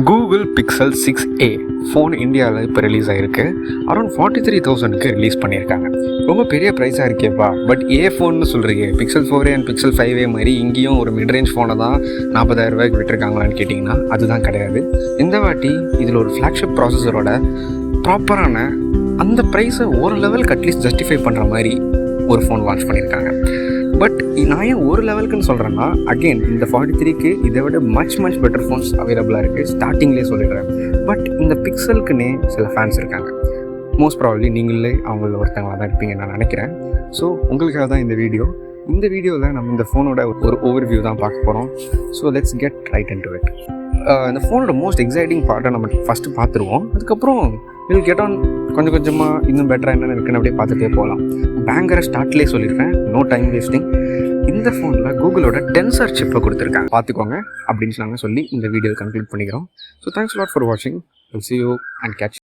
Google pixel 6a phone இந்தியாவில் இப்போ release ஆகிருக்கு. அரௌண்ட் 43,000க்கு ரிலீஸ் பண்ணியிருக்காங்க. ரொம்ப பெரிய ப்ரைஸாக இருக்கேப்பா. பட் ஃபோன்னு சொல்கிறீங்க, pixel 4a and pixel 5a மாதிரி இங்கேயும் ஒரு மிட்ரேஞ்ச் ஃபோனை தான் 40,000 ரூபாய்க்கு விட்டுருக்காங்களான்னு கேட்டிங்கன்னா அதுதான் கிடையாது. இந்த வாட்டி இதில் ஒரு ஃப்ளாக்ஷிப் ப்ராசஸரோட ப்ராப்பரான அந்த ப்ரைஸை ஒரு லெவலுக்கு அட்லீஸ்ட் ஜஸ்டிஃபை பண்ணுற மாதிரி ஒரு ஃபோன் லான்ச் பண்ணியிருக்காங்க. பட் நான் ஏன் ஒரு லெவலுக்குன்னு சொல்கிறேன்னா, அகெயின் இந்த 43க்கு இதை விட மச் பெட்டர் ஃபோன்ஸ் அவைலபிளாக இருக்குது, ஸ்டார்டிங்லேயே சொல்லிடுறேன். பட் இந்த பிக்சலுக்குன்னே சில ஃபேன்ஸ் இருக்காங்க. மோஸ்ட் ப்ராபப்லி நீங்களே அவங்கள ஒருத்தவங்களாக தான் இருப்பீங்கன்னு நான் நினைக்கிறேன். ஸோ உங்களுக்காக தான் இந்த வீடியோவில் நம்ம இந்த ஃபோனோட ஒரு ஓவர்வியூ தான் பார்க்க போகிறோம். So let's get right into it. இந்த ஃபோனோட மோஸ்ட் எக்ஸைட்டிங் பார்ட்டை நம்ம ஃபஸ்ட்டு பார்த்துருவோம். அதுக்கப்புறம் வில் கெட் ஆன் கொஞ்சம் கொஞ்சமாக இன்னும் பெட்டராக என்னென்ன இருக்குன்னு அப்படியே பார்த்துட்டே போகலாம். பேங்கரை ஸ்டார்ட்லேயே சொல்லியிருக்கேன், நோ டைம் வேஸ்டிங். இந்த ஃபோனில் கூகுளோட டென்சர் சிப்பை கொடுத்துருக்காங்க, பார்த்துக்கோங்க அப்படின்னு நாங்கள் சொல்லி இந்த வீடியோ கன்க்ளூட் பண்ணிக்கிறோம். ஸோ தேங்க்ஸ் லாட் ஃபார் வாட்சிங். Will see you and catch